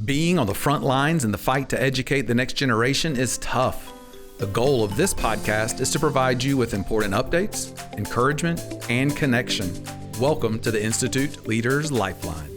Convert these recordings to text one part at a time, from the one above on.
Being on the front lines in the fight to educate the next generation is tough. The goal of this podcast is to provide you with important updates, encouragement, and connection. Welcome to the Institute Leaders Lifeline.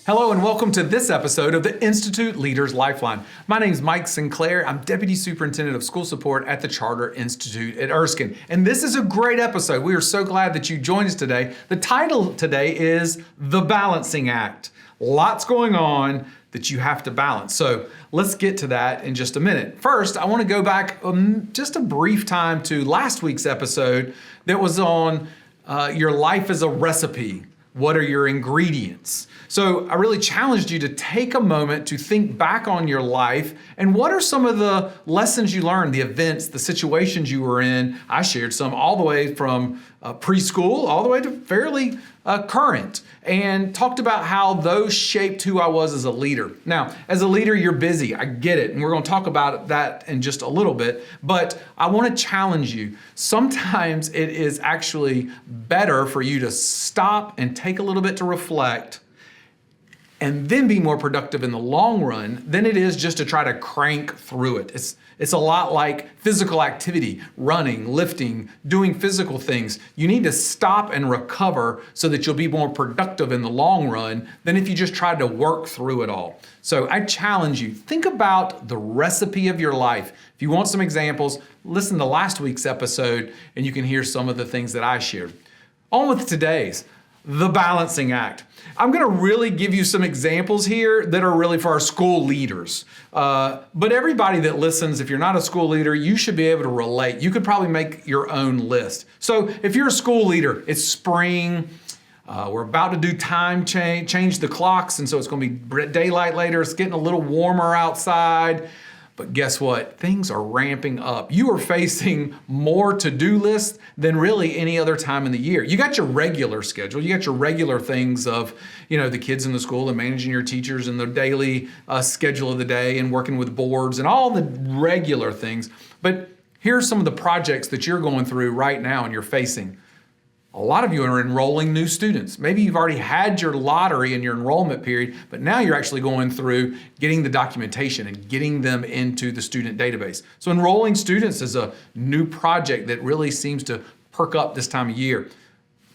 Hello and welcome to this episode of the Institute Leaders Lifeline. My name is Mike Sinclair. I'm Deputy Superintendent of School Support at the Charter Institute at Erskine. And this is a great episode. We are so glad that you joined us today. The title today is The Balancing Act. Lots going on that you have to balance. So let's get to that in just a minute. First, I want to go back just a brief time to last week's episode that was on your life as a recipe. What are your ingredients? So I really challenged you to take a moment to think back on your life and what are some of the lessons you learned, the events, the situations you were in. I shared some all the way from preschool all the way to fairly current, and talked about how those shaped who I was as a leader. Now, as a leader, you're busy. I get it. And we're going to talk about that in just a little bit. But I want to challenge you. Sometimes it is actually better for you to stop and take a little bit to reflect and then be more productive in the long run than it is just to try to crank through it. It's a lot like physical activity, running, lifting, doing physical things. You need to stop and recover so that you'll be more productive in the long run than if you just tried to work through it all. So I challenge you, think about the recipe of your life. If you want some examples, listen to last week's episode and you can hear some of the things that I shared. On with today's, the balancing act. I'm going to really give you some examples here that are really for our school leaders. But everybody that listens, if you're not a school leader, you should be able to relate. You could probably make your own list. So if you're a school leader, it's spring, we're about to do time change the clocks, and so it's going to be daylight later. It's getting a little warmer outside. But guess what? Things are ramping up. You are facing more to-do lists than really any other time in the year. You got your regular schedule. You got your regular things of, the kids in the school and managing your teachers and the daily schedule of the day and working with boards and all the regular things. But here are some of the projects that you're going through right now and you're facing. A lot of you are enrolling new students. Maybe you've already had your lottery in your enrollment period, but now you're actually going through getting the documentation and getting them into the student database. So enrolling students is a new project that really seems to perk up this time of year.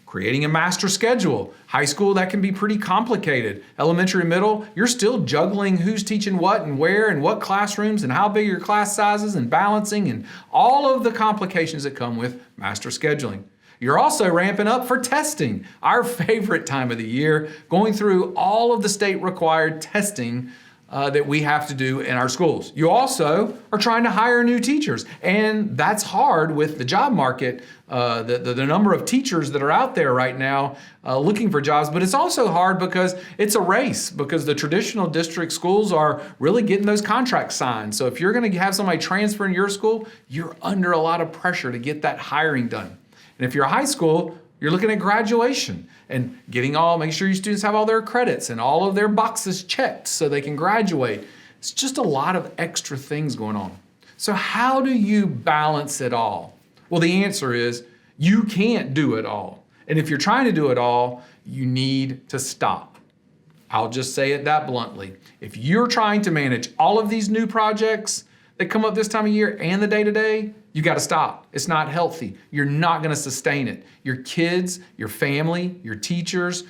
Creating a master schedule. High school, that can be pretty complicated. Elementary, middle, you're still juggling who's teaching what and where and what classrooms and how big are your class sizes and balancing and all of the complications that come with master scheduling. You're also ramping up for testing, our favorite time of the year, going through all of the state required testing that we have to do in our schools. You also are trying to hire new teachers, and that's hard with the job market, the number of teachers that are out there right now looking for jobs, but it's also hard because it's a race, because the traditional district schools are really getting those contracts signed. So if you're going to have somebody transfer in your school, you're under a lot of pressure to get that hiring done. And if you're a high school, you're looking at graduation and making sure your students have all their credits and all of their boxes checked so they can graduate. It's just a lot of extra things going on. So how do you balance it all? Well, the answer is you can't do it all. And if you're trying to do it all, you need to stop. I'll just say it that bluntly. If you're trying to manage all of these new projects that come up this time of year and the day-to-day, you got to stop. It's not healthy. You're not going to sustain it. Your kids, your family, your teachers,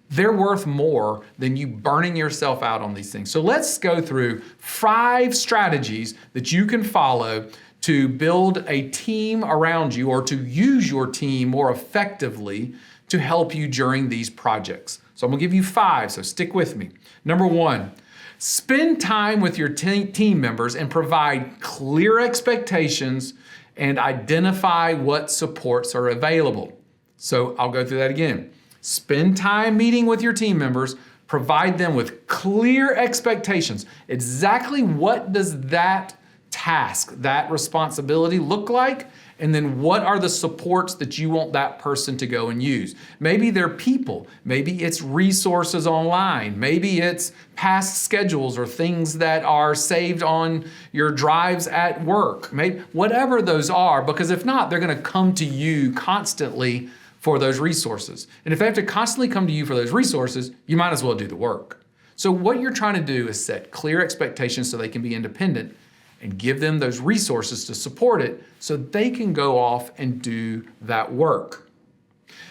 they're worth more than you burning yourself out on these things. So let's go through 5 strategies that you can follow to build a team around you or to use your team more effectively to help you during these projects. So I'm going to give you 5, so stick with me. Number 1, spend time with your team members and provide clear expectations and identify what supports are available. So I'll go through that again. Spend time meeting with your team members, provide them with clear expectations. Exactly what does that task, that responsibility look like? And then what are the supports that you want that person to go and use? Maybe they're people, maybe it's resources online, maybe it's past schedules or things that are saved on your drives at work, maybe whatever those are, because if not, they're gonna come to you constantly for those resources. And if they have to constantly come to you for those resources, you might as well do the work. So what you're trying to do is set clear expectations so they can be independent and give them those resources to support it so they can go off and do that work.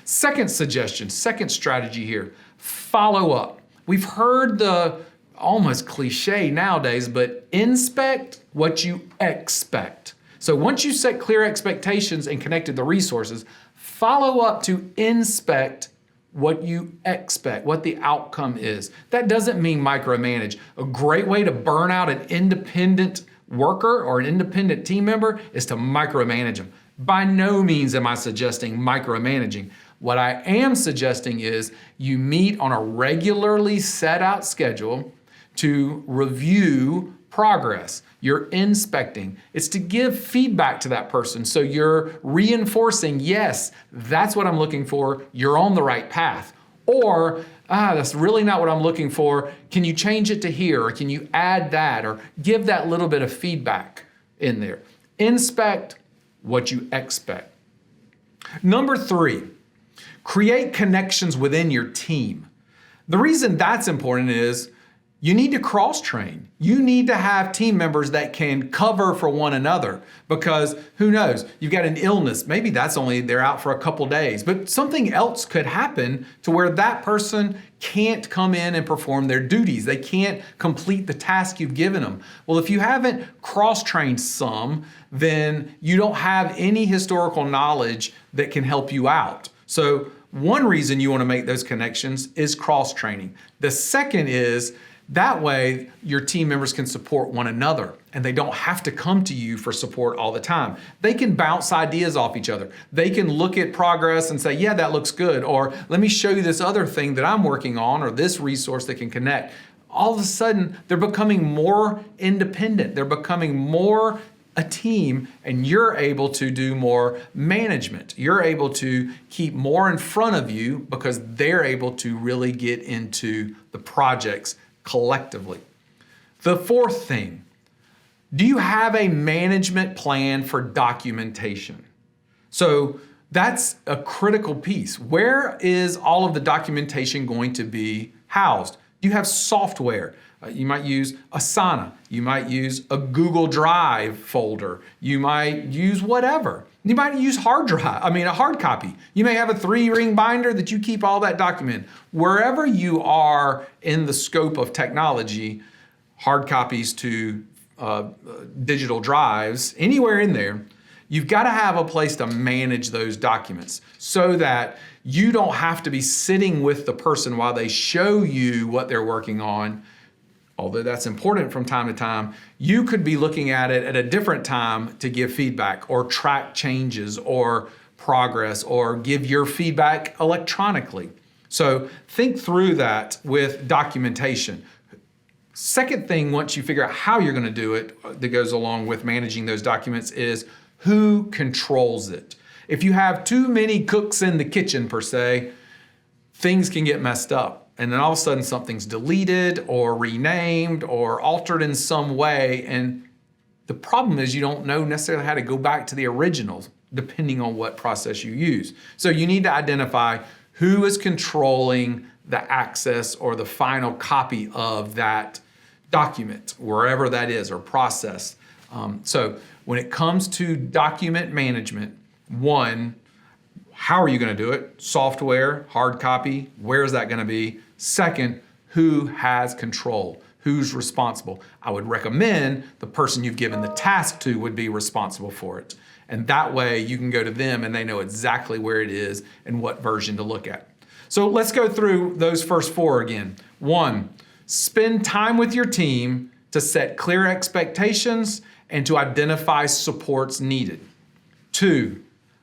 Second suggestion, second strategy here, follow up. We've heard the almost cliche nowadays, but inspect what you expect. So once you set clear expectations and connected the resources, follow up to inspect what you expect, what the outcome is. That doesn't mean micromanage. A great way to burn out an independent worker or an independent team member is to micromanage them. By no means am I suggesting micromanaging. What I am suggesting is you meet on a regularly set out schedule to review progress. You're inspecting. It's to give feedback to that person. So you're reinforcing, yes, that's what I'm looking for. You're on the right path. Or, that's really not what I'm looking for. Can you change it to here? Or can you add that? Or give that little bit of feedback in there. Inspect what you expect. Number 3, create connections within your team. The reason that's important is you need to cross-train. You need to have team members that can cover for one another because who knows, you've got an illness. Maybe they're out for a couple days, but something else could happen to where that person can't come in and perform their duties. They can't complete the task you've given them. Well, if you haven't cross-trained some, then you don't have any historical knowledge that can help you out. So one reason you want to make those connections is cross-training. The second is that way, your team members can support one another and they don't have to come to you for support all the time. They can bounce ideas off each other. They can look at progress and say, yeah, that looks good. Or let me show you this other thing that I'm working on or this resource that can connect. All of a sudden, they're becoming more independent. They're becoming more a team and you're able to do more management. You're able to keep more in front of you because they're able to really get into the projects collectively. The fourth thing, do you have a management plan for documentation? So that's a critical piece. Where is all of the documentation going to be housed? Do you have software? You might use Asana. You might use a Google Drive folder. You might use whatever. You might use a hard copy. You may have a 3-ring binder that you keep all that document. Wherever you are in the scope of technology, hard copies to digital drives, anywhere in there, you've got to have a place to manage those documents so that you don't have to be sitting with the person while they show you what they're working on. Although that's important from time to time, you could be looking at it at a different time to give feedback or track changes or progress or give your feedback electronically. So think through that with documentation. Second thing, once you figure out how you're going to do it, that goes along with managing those documents is who controls it. If you have too many cooks in the kitchen per se, things can get messed up. And then all of a sudden something's deleted or renamed or altered in some way. And the problem is you don't know necessarily how to go back to the originals depending on what process you use. So you need to identify who is controlling the access or the final copy of that document, wherever that is, or process. So when it comes to document management, one, how are you going to do it? Software, hard copy, where is that going to be? Second, who has control? Who's responsible? I would recommend the person you've given the task to would be responsible for it. And that way you can go to them and they know exactly where it is and what version to look at. So let's go through those first 4 again. 1, spend time with your team to set clear expectations and to identify supports needed. 2,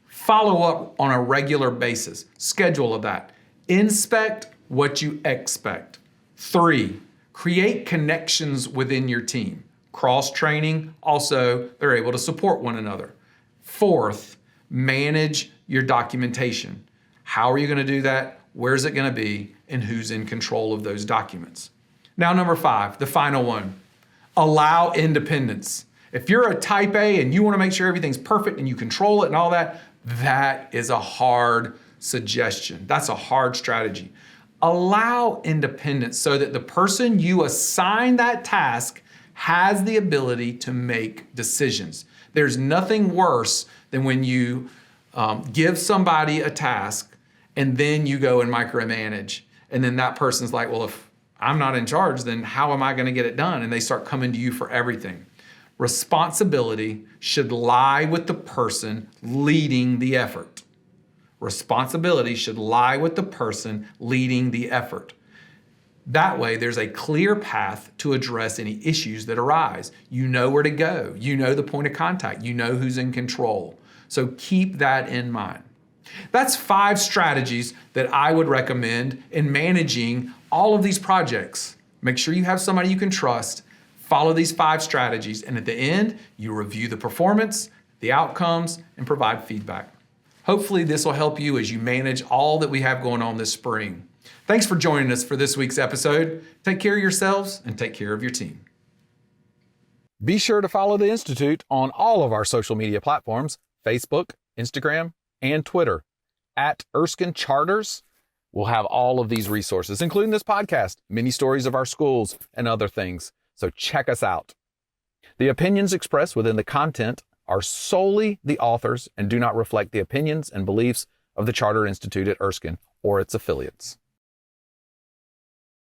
follow up on a regular basis. Schedule of that. Inspect what you expect. 3, create connections within your team. Cross-training, also, they're able to support one another. 4th, manage your documentation. How are you going to do that? Where's it going to be? And who's in control of those documents? Now, number 5, the final one, allow independence. If you're a type A and you want to make sure everything's perfect and you control it and all that, that is a hard suggestion. That's a hard strategy. Allow independence so that the person you assign that task has the ability to make decisions. There's nothing worse than when you give somebody a task and then you go and micromanage. And then that person's like, well, if I'm not in charge, then how am I going to get it done? And they start coming to you for everything. Responsibility should lie with the person leading the effort. Responsibility should lie with the person leading the effort. That way, there's a clear path to address any issues that arise. You know where to go. You know the point of contact. You know who's in control. So keep that in mind. That's 5 strategies that I would recommend in managing all of these projects. Make sure you have somebody you can trust. Follow these 5 strategies, and at the end, you review the performance, the outcomes, and provide feedback. Hopefully this will help you as you manage all that we have going on this spring. Thanks for joining us for this week's episode. Take care of yourselves and take care of your team. Be sure to follow the Institute on all of our social media platforms, Facebook, Instagram, and Twitter. At Erskine Charters, we'll have all of these resources, including this podcast, mini stories of our schools, and other things. So check us out. The opinions expressed within the content are solely the authors and do not reflect the opinions and beliefs of the Charter Institute at Erskine or its affiliates.